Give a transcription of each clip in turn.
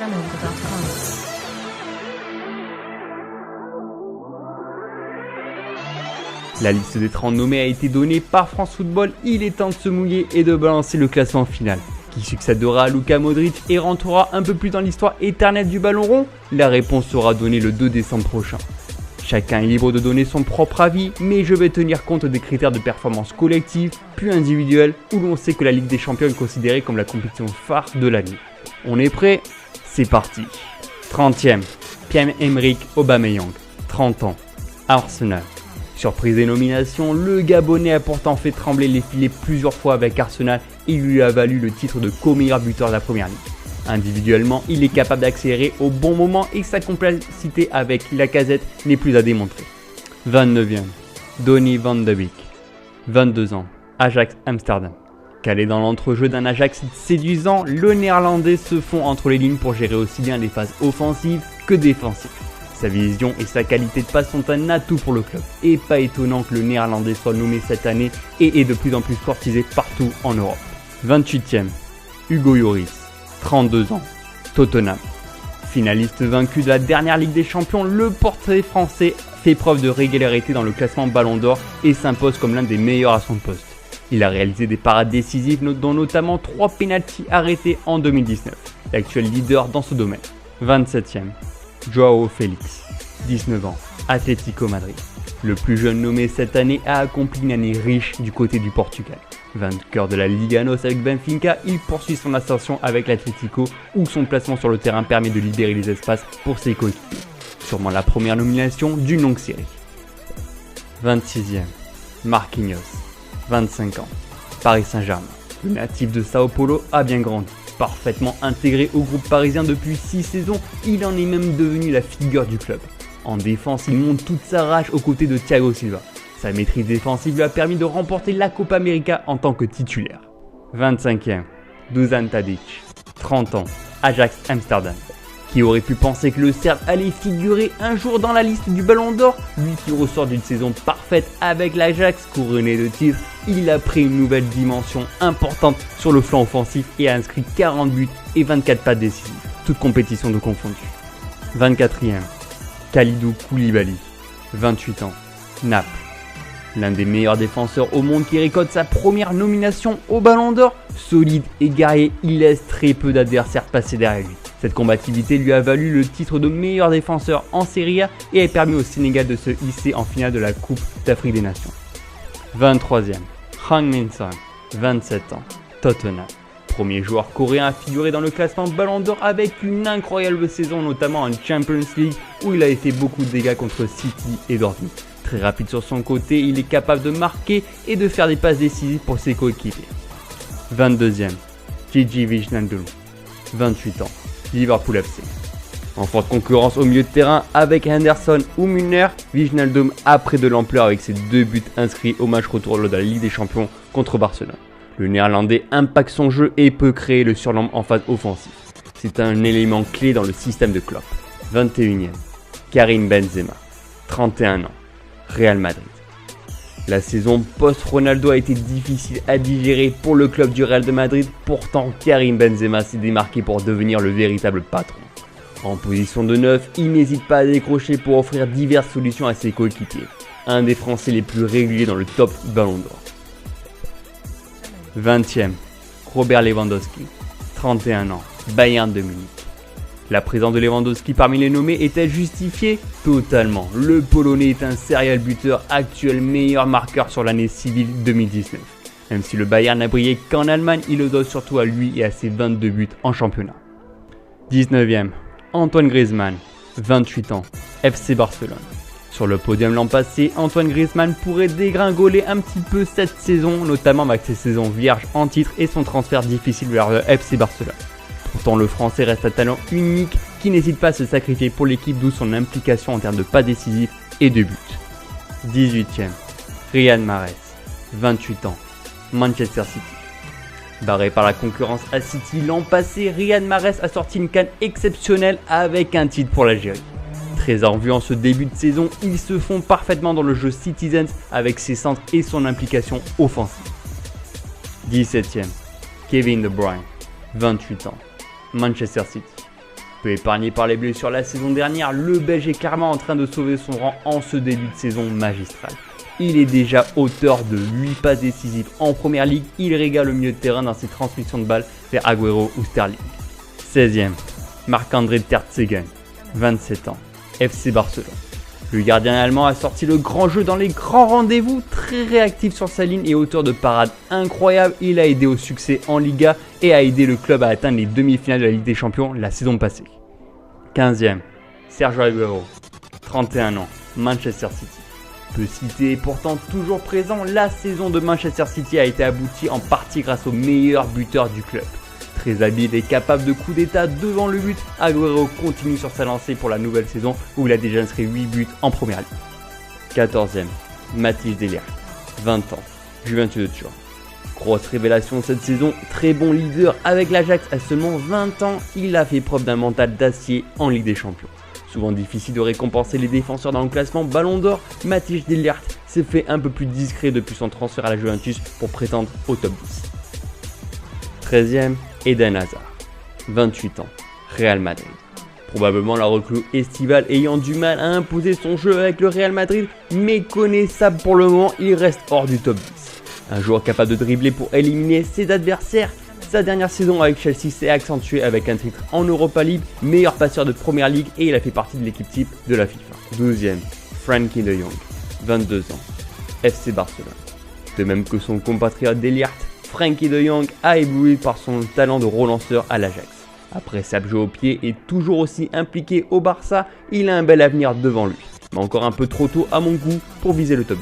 Jamendo.com. La liste des 30 nommés a été donnée par France Football, il est temps de se mouiller et de balancer le classement final. Qui succédera à Luka Modric et rentrera un peu plus dans l'histoire éternelle du ballon rond? La réponse sera donnée le 2 décembre prochain. Chacun est libre de donner son propre avis, mais je vais tenir compte des critères de performance collective, puis individuelle, où l'on sait que la Ligue des Champions est considérée comme la compétition phare de l'année. On est prêt? C'est parti. 30e, Pierre-Emerick Aubameyang, 30 ans, Arsenal. Surprise des nominations, le Gabonais a pourtant fait trembler les filets plusieurs fois avec Arsenal et lui a valu le titre de co-meilleur buteur de la première ligue. Individuellement, il est capable d'accélérer au bon moment et sa complicité avec Lacazette n'est plus à démontrer. 29e, Donny van de Beek, 22 ans, Ajax Amsterdam. Calé dans l'entrejeu d'un Ajax séduisant, le Néerlandais se fond entre les lignes pour gérer aussi bien les phases offensives que défensives. Sa vision et sa qualité de passe sont un atout pour le club, et pas étonnant que le Néerlandais soit nommé cette année et est de plus en plus courtisé partout en Europe. 28e, Hugo Lloris, 32 ans, Tottenham. Finaliste vaincu de la dernière Ligue des Champions, le portier français fait preuve de régularité dans le classement Ballon d'Or et s'impose comme l'un des meilleurs à son poste. Il a réalisé des parades décisives, dont notamment 3 pénaltys arrêtés en 2019, l'actuel leader dans ce domaine. 27e, Joao Félix, 19 ans, Atlético Madrid. Le plus jeune nommé cette année a accompli une année riche du côté du Portugal. Vainqueur de la Liga NOS avec Benfica, il poursuit son ascension avec l'Atlético où son placement sur le terrain permet de libérer les espaces pour ses coéquipiers. Sûrement la première nomination d'une longue série. 26e, Marquinhos, 25 ans, Paris Saint-Germain. Le natif de Sao Paulo a bien grandi. Parfaitement intégré au groupe parisien depuis 6 saisons, il en est même devenu la figure du club. En défense, il monte toute sa rage aux côtés de Thiago Silva. Sa maîtrise défensive lui a permis de remporter la Copa América en tant que titulaire. 25e, Dusan Tadic, 30 ans, Ajax Amsterdam. Qui aurait pu penser que le Serbe allait figurer un jour dans la liste du Ballon d'Or? Lui qui ressort d'une saison parfaite avec l'Ajax couronné de titres, il a pris une nouvelle dimension importante sur le flanc offensif et a inscrit 40 buts et 24 passes décisives, toutes compétitions de confondues. 24e, Kalidou Koulibaly, 28 ans, Naples. L'un des meilleurs défenseurs au monde qui récolte sa première nomination au Ballon d'Or, solide et guerrier, il laisse très peu d'adversaires passer derrière lui. Cette combativité lui a valu le titre de meilleur défenseur en Serie A et a permis au Sénégal de se hisser en finale de la Coupe d'Afrique des Nations. 23e, Heung-min Son, 27 ans, Tottenham. Premier joueur coréen à figurer dans le classement Ballon d'Or avec une incroyable saison, notamment en Champions League où il a fait beaucoup de dégâts contre City et Dortmund. Très rapide sur son côté, il est capable de marquer et de faire des passes décisives pour ses coéquipiers. 22e, Gigi Wijnaldum, 28 ans, Liverpool FC. En forte concurrence au milieu de terrain avec Henderson ou Müller, Wijnaldum a pris de l'ampleur avec ses 2 buts inscrits au match retour lors de la Ligue des Champions contre Barcelone. Le Néerlandais impacte son jeu et peut créer le surnombre en phase offensive. C'est un élément clé dans le système de Klopp. 21e, Karim Benzema, 31 ans, Real Madrid. La saison post-Ronaldo a été difficile à digérer pour le club du Real de Madrid, pourtant Karim Benzema s'est démarqué pour devenir le véritable patron. En position de neuf, il n'hésite pas à décrocher pour offrir diverses solutions à ses coéquipiers. Un des Français les plus réguliers dans le top Ballon d'Or. 20e, Robert Lewandowski, 31 ans, Bayern de Munich. La présence de Lewandowski parmi les nommés est-elle justifiée? Totalement. Le Polonais est un serial buteur, actuel meilleur marqueur sur l'année civile 2019. Même si le Bayern n'a brillé qu'en Allemagne, il le doit surtout à lui et à ses 22 buts en championnat. 19e, Antoine Griezmann, 28 ans, FC Barcelone. Sur le podium l'an passé, Antoine Griezmann pourrait dégringoler un petit peu cette saison, notamment avec ses saisons vierges en titre et son transfert difficile vers le FC Barcelone. Pourtant, le Français reste un talent unique qui n'hésite pas à se sacrifier pour l'équipe, d'où son implication en termes de pas décisifs et de buts. 18e, Riyad Mahrez, 28 ans, Manchester City. Barré par la concurrence à City l'an passé, Riyad Mahrez a sorti une CAN exceptionnelle avec un titre pour l'Algérie. Très en vue en ce début de saison, ils se font parfaitement dans le jeu Citizens avec ses centres et son implication offensive. 17e, Kevin De Bruyne, 28 ans, Manchester City. Peu épargné par les blessures la saison dernière, le Belge est clairement en train de sauver son rang en ce début de saison magistral. Il est déjà auteur de 8 passes décisives en première ligue, il régale au milieu de terrain dans ses transmissions de balles vers Agüero ou Sterling. 16e, Marc-André ter Stegen, 27 ans, FC Barcelone. Le gardien allemand a sorti le grand jeu dans les grands rendez-vous, très réactif sur sa ligne et auteur de parades incroyables. Il a aidé au succès en Liga et a aidé le club à atteindre les demi-finales de la Ligue des Champions la saison passée. 15e, Sergio Agüero, 31 ans, Manchester City. Peu cité et pourtant toujours présent, la saison de Manchester City a été aboutie en partie grâce au meilleur buteur du club. Très habile et capable de coups d'état devant le but, Agüero continue sur sa lancée pour la nouvelle saison où il a déjà inscrit 8 buts en première ligue. 14e, Matthijs de Ligt, 20 ans, Juventus de Turin. Grosse révélation cette saison, très bon leader avec l'Ajax à seulement 20 ans, il a fait preuve d'un mental d'acier en Ligue des Champions. Souvent difficile de récompenser les défenseurs dans le classement Ballon d'Or, Matthijs de Ligt s'est fait un peu plus discret depuis son transfert à la Juventus pour prétendre au top 10. 13e, Eden Hazard, 28 ans, Real Madrid. Probablement la recrue estivale ayant du mal à imposer son jeu avec le Real Madrid, méconnaissable pour le moment, il reste hors du top 10. Un joueur capable de dribbler pour éliminer ses adversaires, sa dernière saison avec Chelsea s'est accentuée avec un titre en Europa League, meilleur passeur de première ligue et il a fait partie de l'équipe type de la FIFA. 12e, Frenkie de Jong, 22 ans, FC Barcelone. De même que son compatriote de Ligt, Frenkie de Jong a ébloui par son talent de relanceur à l'Ajax. Après s'être joué au pied et toujours aussi impliqué au Barça, il a un bel avenir devant lui. Mais encore un peu trop tôt à mon goût pour viser le top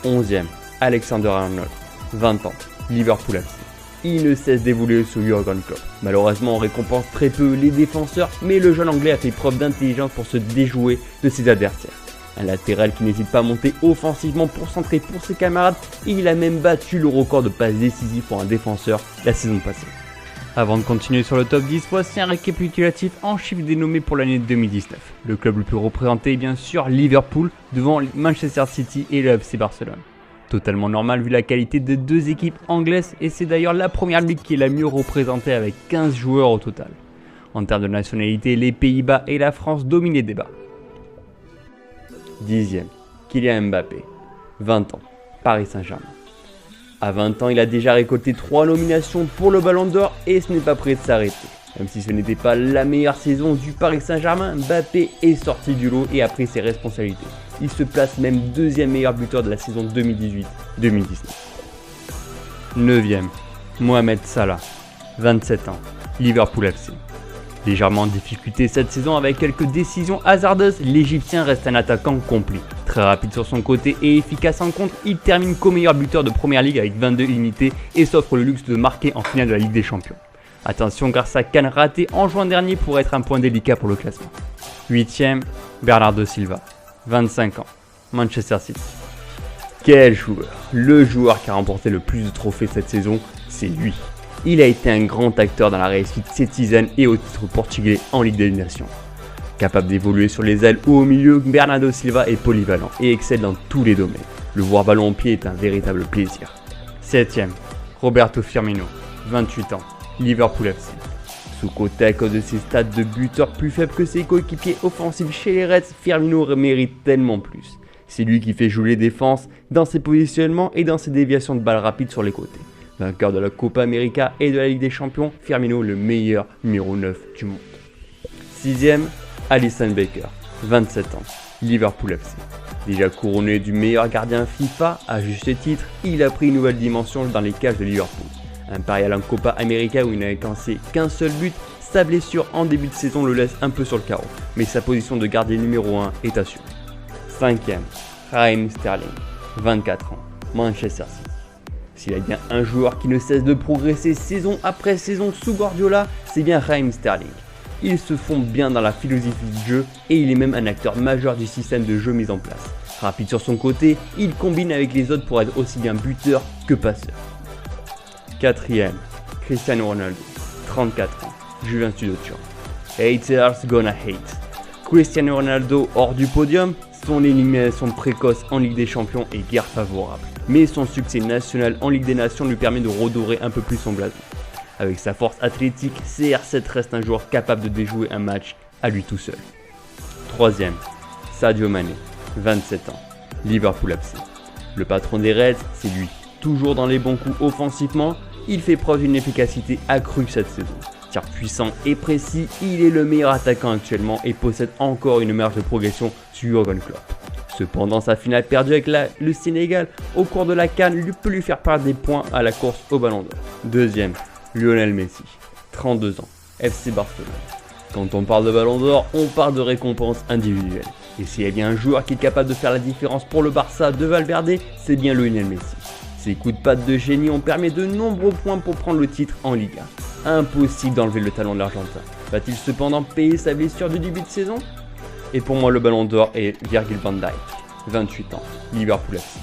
10. 11e, Alexander Arnold, 20 ans, Liverpool FC. Il ne cesse d'évoluer sous Jürgen Klopp. Malheureusement, on récompense très peu les défenseurs, mais le jeune anglais a fait preuve d'intelligence pour se déjouer de ses adversaires. Un latéral qui n'hésite pas à monter offensivement pour centrer pour ses camarades, et il a même battu le record de passes décisives pour un défenseur la saison passée. Avant de continuer sur le top 10, voici un récapitulatif en chiffres dénommés pour l'année 2019. Le club le plus représenté est bien sûr Liverpool, devant Manchester City et le FC Barcelone. Totalement normal vu la qualité des deux équipes anglaises, et c'est d'ailleurs la première ligue qui est la mieux représentée avec 15 joueurs au total. En termes de nationalité, les Pays-Bas et la France dominent les débats. 10e, Kylian Mbappé, 20 ans, Paris Saint-Germain. À 20 ans, il a déjà récolté 3 nominations pour le Ballon d'Or et ce n'est pas prêt de s'arrêter. Même si ce n'était pas la meilleure saison du Paris Saint-Germain, Mbappé est sorti du lot et a pris ses responsabilités. Il se place même 2e meilleur buteur de la saison 2018-2019. 9e, Mohamed Salah, 27 ans, Liverpool FC. Légèrement en difficulté cette saison avec quelques décisions hasardeuses, l'Égyptien reste un attaquant complet. Très rapide sur son côté et efficace en contre, il termine co-meilleur buteur de première ligue avec 22 unités et s'offre le luxe de marquer en finale de la Ligue des Champions. Attention car sa canne ratée en juin dernier pourrait être un point délicat pour le classement. 8e, Bernardo Silva, 25 ans, Manchester City. Quel joueur! Le joueur qui a remporté le plus de trophées cette saison, c'est lui. Il a été un grand acteur dans la réussite citizenne et au titre portugais en Ligue des Nations. Capable d'évoluer sur les ailes ou au milieu, Bernardo Silva est polyvalent et excelle dans tous les domaines. Le voir ballon au pied est un véritable plaisir. 7e, Roberto Firmino, 28 ans, Liverpool FC. Sous-coté à cause de ses stats de buteur plus faibles que ses coéquipiers offensifs chez les Reds, Firmino mérite tellement plus. C'est lui qui fait jouer les défenses dans ses positionnements et dans ses déviations de balles rapides sur les côtés. Vainqueur de la Copa América et de la Ligue des Champions, Firmino le meilleur numéro 9 du monde. 6e, Alisson Becker, 27 ans, Liverpool FC. Déjà couronné du meilleur gardien FIFA, à juste titre, il a pris une nouvelle dimension dans les cages de Liverpool. Impérial en Copa América où il n'a encaissé qu'un seul but, sa blessure en début de saison le laisse un peu sur le carreau, mais sa position de gardien numéro 1 est assurée. 5e, Raheem Sterling, 24 ans, Manchester City. S'il y a bien un joueur qui ne cesse de progresser saison après saison sous Guardiola, c'est bien Raheem Sterling. Il se fond bien dans la philosophie du jeu et il est même un acteur majeur du système de jeu mis en place. Rapide sur son côté, il combine avec les autres pour être aussi bien buteur que passeur. 4e, Cristiano Ronaldo, 34 ans, Juventus de Turin. Haters gonna hate. Cristiano Ronaldo hors du podium, son élimination précoce en Ligue des Champions est guère favorable. Mais son succès national en Ligue des Nations lui permet de redorer un peu plus son blason. Avec sa force athlétique, CR7 reste un joueur capable de déjouer un match à lui tout seul. Troisième, Sadio Mané, 27 ans, Liverpool FC. Le patron des Reds, c'est lui. Toujours dans les bons coups offensivement, il fait preuve d'une efficacité accrue cette saison. Tir puissant et précis, il est le meilleur attaquant actuellement et possède encore une marge de progression sur Jürgen Klopp. Cependant, sa finale perdue avec le Sénégal au cours de la CAN peut lui faire perdre des points à la course au Ballon d'Or. Deuxième, Lionel Messi, 32 ans, FC Barcelone. Quand on parle de Ballon d'Or, on parle de récompense individuelle. Et s'il y a bien un joueur qui est capable de faire la différence pour le Barça de Valverde, c'est bien Lionel Messi. Ses coups de patte de génie ont permis de nombreux points pour prendre le titre en Liga. Impossible d'enlever le talent de l'Argentin. Va-t-il cependant payer sa blessure du début de saison? Et pour moi, le Ballon d'Or est Virgil van Dijk, 28 ans, Liverpool FC.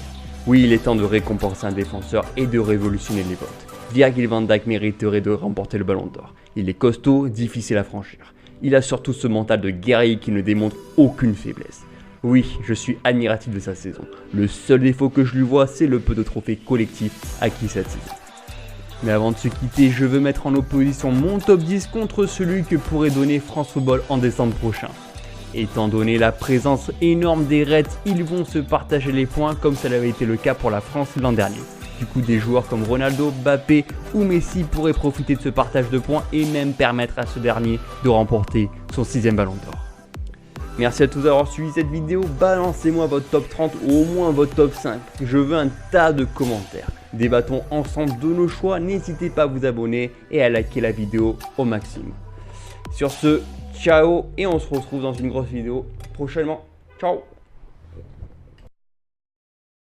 Oui, il est temps de récompenser un défenseur et de révolutionner les votes. Virgil van Dijk mériterait de remporter le Ballon d'Or. Il est costaud, difficile à franchir. Il a surtout ce mental de guerrier qui ne démontre aucune faiblesse. Oui, je suis admiratif de sa saison. Le seul défaut que je lui vois, c'est le peu de trophées collectifs acquis cette saison. Mais avant de se quitter, je veux mettre en opposition mon top 10 contre celui que pourrait donner France Football en décembre prochain. Étant donné la présence énorme des Reds, ils vont se partager les points comme ça avait été le cas pour la France l'an dernier. Du coup, des joueurs comme Ronaldo, Mbappé ou Messi pourraient profiter de ce partage de points et même permettre à ce dernier de remporter son 6e Ballon d'Or. Merci à tous d'avoir suivi cette vidéo, balancez-moi votre top 30 ou au moins votre top 5, je veux un tas de commentaires. Débattons ensemble de nos choix, n'hésitez pas à vous abonner et à liker la vidéo au maximum. Sur ce, ciao et on se retrouve dans une grosse vidéo prochainement. Ciao.